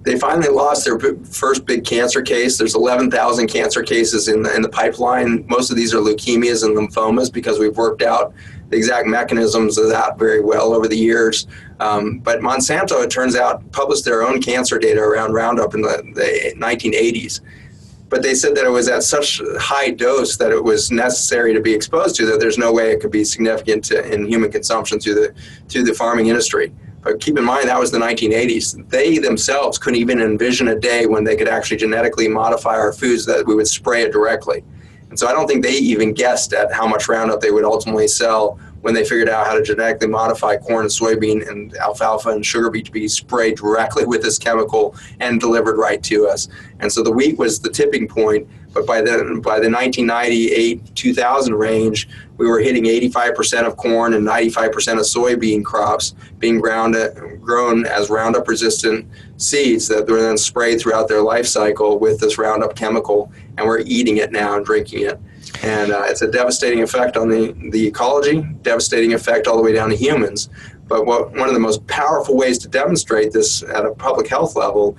They finally lost their first big cancer case. There's 11,000 cancer cases in the pipeline. Most of these are leukemias and lymphomas because we've worked out the exact mechanisms of that very well over the years. But Monsanto, it turns out, published their own cancer data around Roundup in the 1980s. But they said that it was at such high dose that it was necessary to be exposed to that there's no way it could be significant in human consumption to the farming industry. But keep in mind, that was the 1980s. They themselves couldn't even envision a day when they could actually genetically modify our foods that we would spray it directly. And so I don't think they even guessed at how much Roundup they would ultimately sell when they figured out how to genetically modify corn and soybean and alfalfa and sugar beet to be sprayed directly with this chemical and delivered right to us. And so the wheat was the tipping point, But by the 1998, 2000 range, we were hitting 85% of corn and 95% of soybean crops being grown as Roundup resistant seeds that were then sprayed throughout their life cycle with this Roundup chemical, and we're eating it now and drinking it. And it's a devastating effect on the ecology, devastating effect all the way down to humans. But one of the most powerful ways to demonstrate this at a public health level,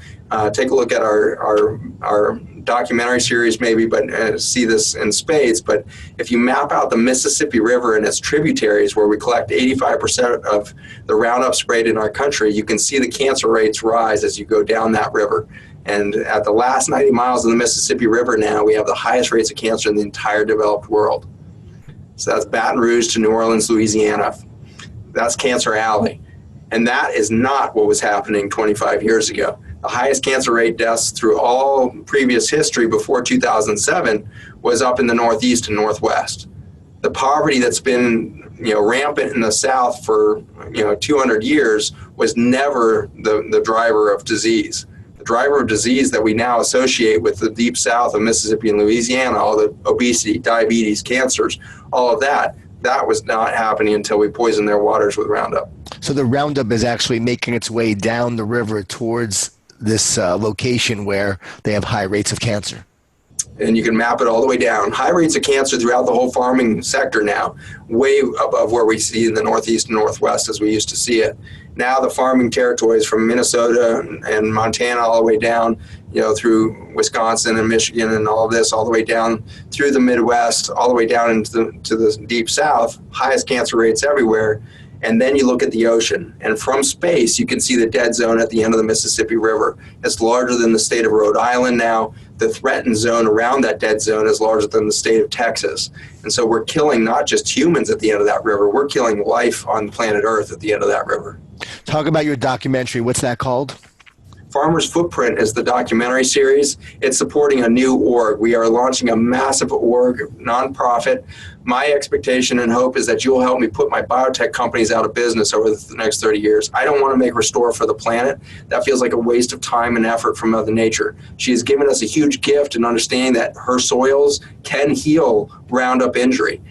take a look at our documentary series maybe, but see this in spades. But if you map out the Mississippi River and its tributaries, where we collect 85% of the Roundup sprayed in our country, you can see the cancer rates rise as you go down that river. And at the last 90 miles of the Mississippi River now, we have the highest rates of cancer in the entire developed world. So that's Baton Rouge to New Orleans, Louisiana. That's Cancer Alley. And that is not what was happening 25 years ago. The highest cancer rate deaths through all previous history before 2007 was up in the Northeast and Northwest. The poverty that's been rampant in the South for 200 years was never the driver of disease. The driver of disease that we now associate with the deep South of Mississippi and Louisiana, all the obesity, diabetes, cancers, all of that was not happening until we poisoned their waters with Roundup. So the Roundup is actually making its way down the river towards this location where they have high rates of cancer. And you can map it all the way down. High rates of cancer throughout the whole farming sector now, way above where we see in the Northeast and Northwest as we used to see it. Now the farming territories from Minnesota and Montana all the way down, through Wisconsin and Michigan and all of this, all the way down through the Midwest, all the way down into the deep South, highest cancer rates everywhere. And then you look at the ocean, and from space, you can see the dead zone at the end of the Mississippi River. It's larger than the state of Rhode Island now. The threatened zone around that dead zone is larger than the state of Texas. And so we're killing not just humans at the end of that river, we're killing life on planet Earth at the end of that river. Talk about your documentary. What's that called? Farmer's Footprint is the documentary series. It's supporting a new org. We are launching a massive org, nonprofit. My expectation and hope is that you'll help me put my biotech companies out of business over the next 30 years. I don't want to make Restore for the planet. That feels like a waste of time and effort from Mother Nature. She has given us a huge gift in understanding that her soils can heal Roundup injury.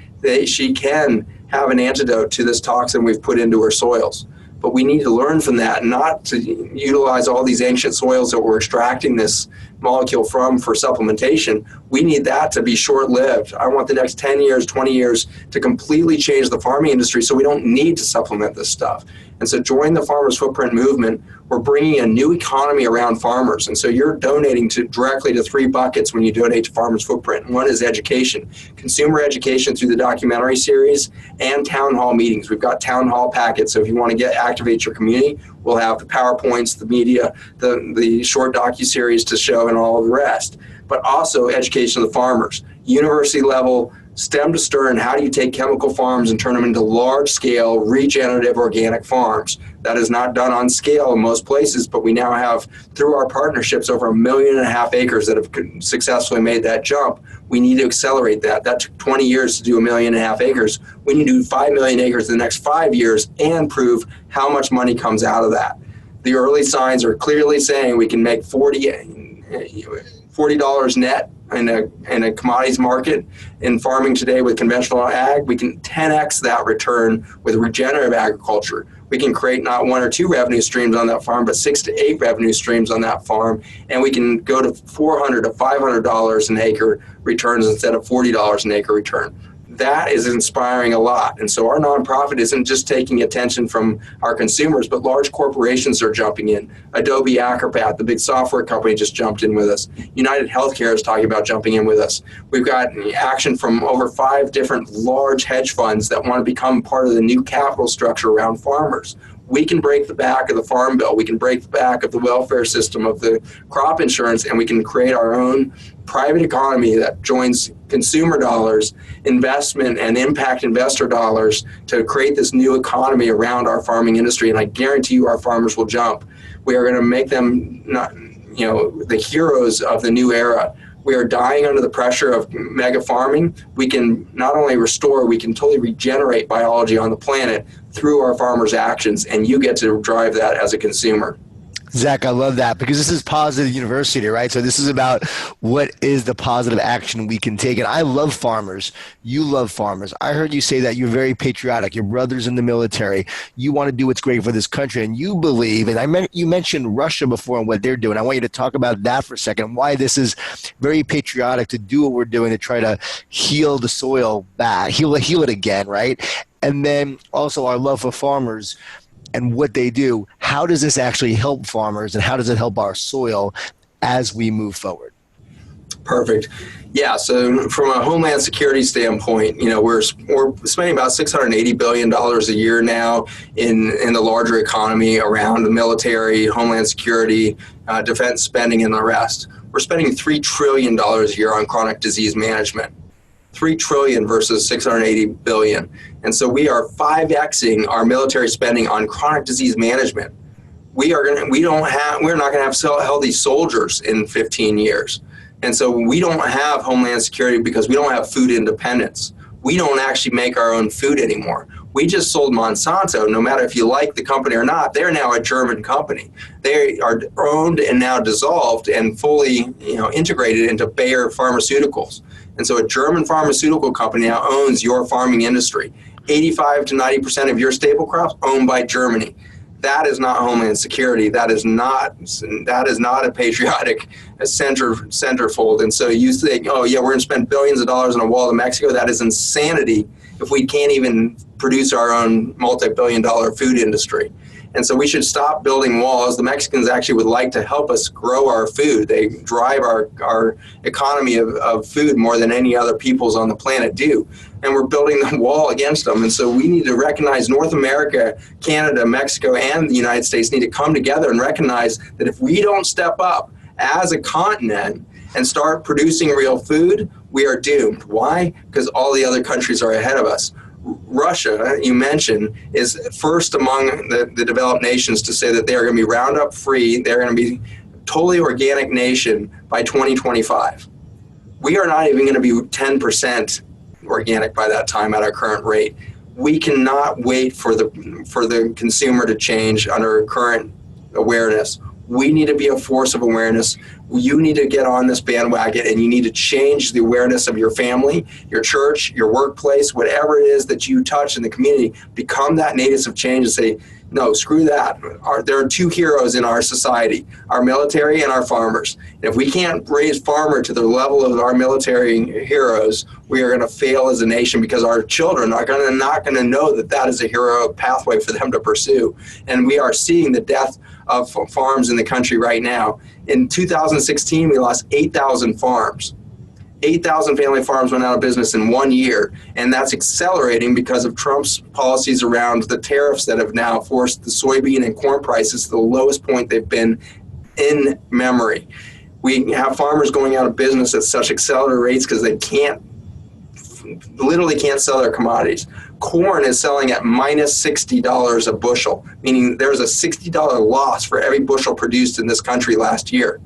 She can have an antidote to this toxin we've put into her soils. But we need to learn from that, not to utilize all these ancient soils that we're extracting this molecule from for supplementation. We need that to be short-lived. I want the next 10 years, 20 years to completely change the farming industry so we don't need to supplement this stuff. And so join the Farmers Footprint movement. We're bringing a new economy around farmers. And so you're donating directly to 3 buckets when you donate to Farmers Footprint. One is education, consumer education through the documentary series, and town hall meetings. We've got town hall packets. So if you want to activate your community, we'll have the PowerPoints, the media, the short docuseries to show, and all of the rest. But also education of the farmers, university level, stem to stern. How do you take chemical farms and turn them into large-scale regenerative organic farms? That is not done on scale in most places, but we now have, through our partnerships, over 1.5 million acres that have successfully made that jump. We need to accelerate that. That took 20 years to do 1.5 million acres. We need to do 5 million acres in the next 5 years and prove how much money comes out of that. The early signs are clearly saying we can make $40 net in a commodities market in farming today with conventional ag. We can 10x that return with regenerative agriculture. We can create not 1 or 2 revenue streams on that farm, but 6 to 8 revenue streams on that farm. And we can go to $400 to $500 an acre returns instead of $40 an acre return. That is inspiring a lot. And so our nonprofit isn't just taking attention from our consumers, but large corporations are jumping in. Adobe Acrobat, the big software company, just jumped in with us. United Healthcare is talking about jumping in with us. We've got action from over 5 different large hedge funds that want to become part of the new capital structure around farmers. We can break the back of the farm bill. We can break the back of the welfare system, of the crop insurance, and we can create our own private economy that joins consumer dollars, investment, and impact investor dollars to create this new economy around our farming industry. And I guarantee you our farmers will jump. We are going to make them the heroes of the new era. We are dying under the pressure of mega farming. We can not only restore, we can totally regenerate biology on the planet through our farmers' actions, and you get to drive that as a consumer. Zach, I love that because this is Positive University, right? So this is about what is the positive action we can take. And I love farmers. You love farmers. I heard you say that you're very patriotic. Your brother's in the military. You want to do what's great for this country. And you believe, and you mentioned Russia before and what they're doing. I want you to talk about that for a second, why this is very patriotic to do what we're doing to try to heal the soil back, heal it again, right? And then also our love for farmers and what they do. How does this actually help farmers, and how does it help our soil as we move forward? Perfect. Yeah. So from a homeland security standpoint, we're spending about $680 billion a year now in the larger economy around the military, homeland security, defense spending, and the rest. We're spending $3 trillion a year on chronic disease management. 3 trillion versus 680 billion. And so we are 5xing our military spending on chronic disease management. We're not going to have healthy soldiers in 15 years. And so we don't have homeland security because we don't have food independence. We don't actually make our own food anymore. We just sold Monsanto. No matter if you like the company or not, they're now a German company. They are owned and now dissolved and fully, integrated into Bayer Pharmaceuticals. And so a German pharmaceutical company now owns your farming industry. 85 to 90% of your staple crops owned by Germany. That is not homeland security. That is not a patriotic centerfold. And so you think, oh yeah, we're going to spend billions of dollars on a wall to Mexico. That is insanity if we can't even produce our own multi-billion-dollar food industry. And so we should stop building walls. The Mexicans actually would like to help us grow our food. They drive our economy of food more than any other peoples on the planet do. And we're building the wall against them. And so we need to recognize North America, Canada, Mexico, and the United States need to come together and recognize that if we don't step up as a continent and start producing real food, we are doomed. Why? Because all the other countries are ahead of us. Russia, you mentioned, is first among the developed nations to say that they are going to be Roundup free. They're going to be totally organic nation by 2025. We are not even going to be 10% organic by that time at our current rate. We cannot wait for the consumer to change under current awareness. We need to be a force of awareness. You need to get on this bandwagon, and you need to change the awareness of your family, your church, your workplace, whatever it is that you touch in the community. Become that natives of change and say, no, screw that. There are two heroes in our society, our military and our farmers. And if we can't raise farmer to the level of our military heroes, we are going to fail as a nation because our children are not going to know that is a heroic pathway for them to pursue. And we are seeing the death of farms in the country right now. In 2016, we lost 8,000 farms. 8,000 family farms went out of business in 1 year, and that's accelerating because of Trump's policies around the tariffs that have now forced the soybean and corn prices to the lowest point they've been in memory. We have farmers going out of business at such accelerated rates because they literally can't sell their commodities. Corn is selling at minus $60 a bushel, meaning there's a $60 loss for every bushel produced in this country last year.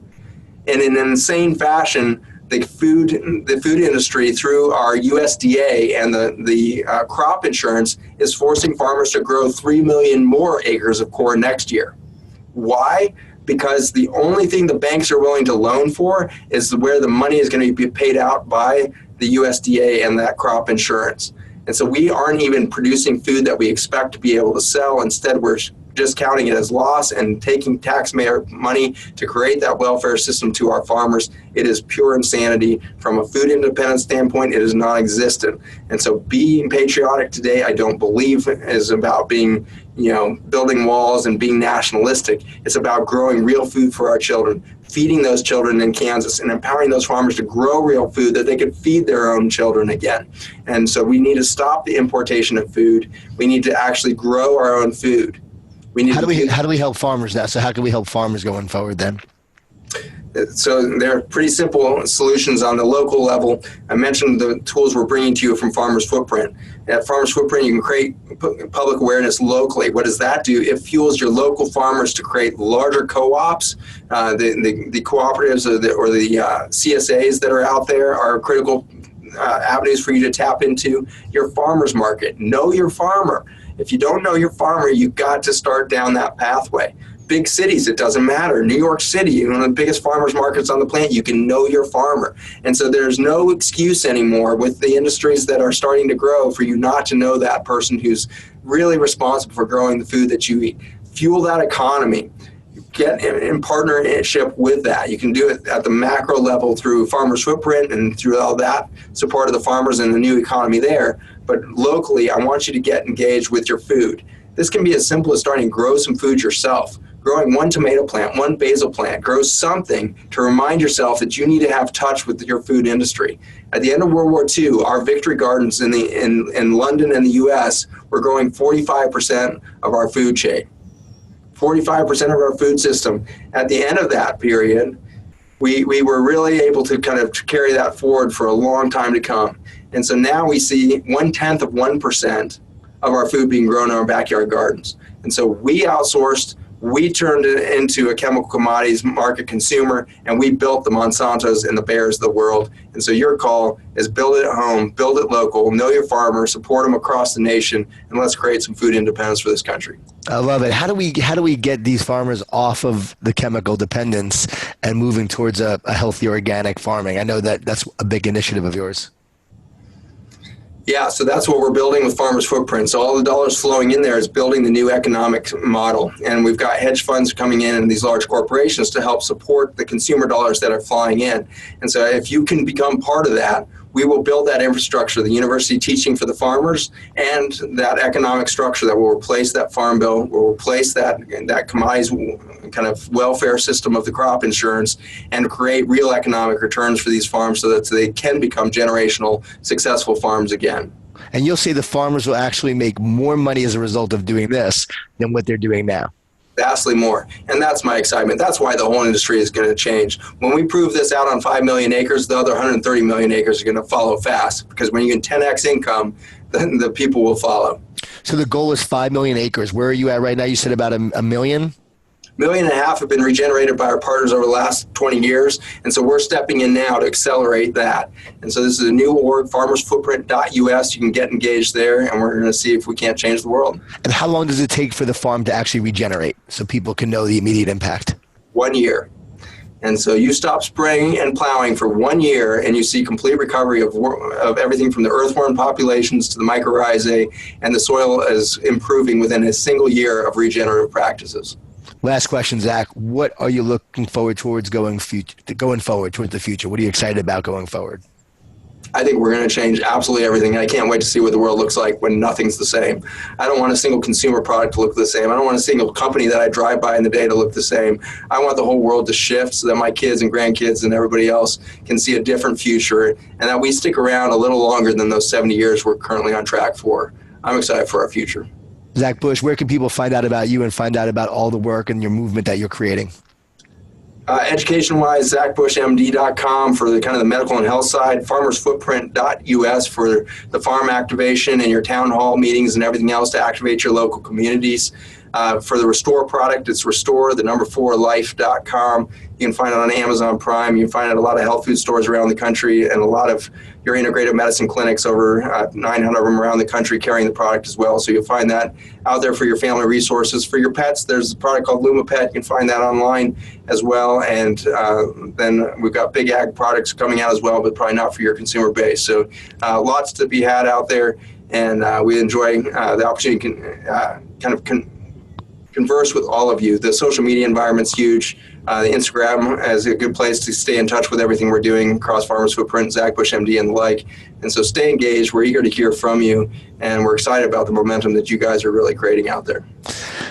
And in an insane fashion, the food industry through our USDA and the crop insurance is forcing farmers to grow 3 million more acres of corn next year. Why? Because the only thing the banks are willing to loan for is where the money is going to be paid out by the USDA and that crop insurance. And so we aren't even producing food that we expect to be able to sell. Instead, we're just counting it as loss and taking taxpayer money to create that welfare system to our farmers. It is pure insanity. From a food independence standpoint, it is non-existent. And so being patriotic today, I don't believe is about being, building walls and being nationalistic. It's about growing real food for our children, feeding those children in Kansas, and empowering those farmers to grow real food that they could feed their own children again. And so we need to stop the importation of food. We need to actually grow our own food. How do we help farmers now? So how can we help farmers going forward then? So there are pretty simple solutions on the local level. I mentioned the tools we're bringing to you from Farmers Footprint. At Farmers Footprint, you can create public awareness locally. What does that do? It fuels your local farmers to create larger co-ops. The cooperatives or the CSAs that are out there are critical avenues for you to tap into. Your farmers market. Know your farmer. If you don't know your farmer, you've got to start down that pathway. big cities, it doesn't matter. New York City, one of the biggest farmers markets on the planet, you can know your farmer. And so there's no excuse anymore with the industries that are starting to grow for you not to know that person who's really responsible for growing the food that you eat. Fuel that economy. Get in partnership with that. You can do it at the macro level through Farmers Footprint and through all that support of the farmers and the new economy there. But locally, I want you to get engaged with your food. This can be as simple as starting to grow some food yourself. Growing one tomato plant, one basil plant, grow something to remind yourself that you need to have touch with your food industry. At the end of World War II, our Victory Gardens in London and the US were growing 45% of our food chain. 45% of our food system. At the end of that period, we were really able to kind of carry that forward for a long time to come. And so now we see 0.1% of our food being grown in our backyard gardens. And so we outsourced, we turned it into a chemical commodities market consumer, and we built the Monsantos and the Bayers of the world. And so your call is build it at home, build it local, know your farmer, support them across the nation, and let's create some food independence for this country. I love it. How do we get these farmers off of the chemical dependence and moving towards a healthy organic farming? I know that's a big initiative of yours. Yeah, so that's what we're building with Farmers Footprint. So all the dollars flowing in there is building the new economic model. And we've got hedge funds coming in and these large corporations to help support the consumer dollars that are flying in. And so if you can become part of that, we will build that infrastructure, the university teaching for the farmers, and that economic structure that will replace that farm bill, will replace that commodities kind of welfare system of the crop insurance, and create real economic returns for these farms so that they can become generational, successful farms again. And you'll see the farmers will actually make more money as a result of doing this than what they're doing now. Vastly more. And that's my excitement. That's why the whole industry is going to change. When we prove this out on 5 million acres, the other 130 million acres are going to follow fast, because when you can 10x income, then the people will follow. So the goal is 5 million acres. Where are you at right now? You said about a million? 1.5 million have been regenerated by our partners over the last 20 years. And so we're stepping in now to accelerate that. And so this is a new org, farmersfootprint.us. You can get engaged there, and we're going to see if we can't change the world. And how long does it take for the farm to actually regenerate so people can know the immediate impact? 1 year. And so you stop spraying and plowing for 1 year, and you see complete recovery of everything from the earthworm populations to the mycorrhizae, and the soil is improving within a single year of regenerative practices. Last question, Zach. What are you looking forward towards going forward towards the future? What are you excited about going forward? I think we're going to change absolutely everything. And I can't wait to see what the world looks like when nothing's the same. I don't want a single consumer product to look the same. I don't want a single company that I drive by in the day to look the same. I want the whole world to shift so that my kids and grandkids and everybody else can see a different future, and that we stick around a little longer than those 70 years we're currently on track for. I'm excited for our future. Zach Bush, where can people find out about you and find out about all the work and your movement that you're creating? Education-wise, zachbushmd.com for the kind of the medical and health side, farmersfootprint.us for the farm activation and your town hall meetings and everything else to activate your local communities. For the Restore product, it's restore4life.com. You can find it on Amazon Prime. You can find it at a lot of health food stores around the country, and a lot of your integrative medicine clinics, over 900 of them around the country, carrying the product as well. So you'll find that out there for your family resources. For your pets, there's a product called LumaPet. You can find that online as well. And then we've got Big Ag products coming out as well, but probably not for your consumer base. So lots to be had out there, and we enjoy the opportunity to converse with all of you. The social media environment's huge. The Instagram is a good place to stay in touch with everything we're doing across Farmers Footprint, Zach Bush MD, and the like. And so stay engaged. We're eager to hear from you, and we're excited about the momentum that you guys are really creating out there.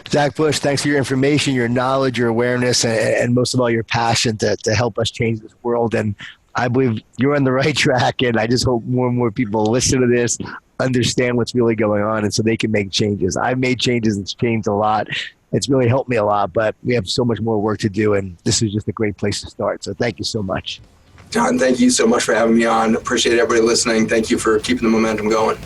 Zach Bush, thanks for your information, your knowledge, your awareness, and most of all, your passion to help us change this world. And I believe you're on the right track, and I just hope more and more people listen to this, understand what's really going on, and so they can make changes. I've made changes. It's changed a lot. It's really helped me a lot, but we have so much more work to do, and this is just a great place to start. So thank you so much. John, thank you so much for having me on. Appreciate everybody listening. Thank you for keeping the momentum going.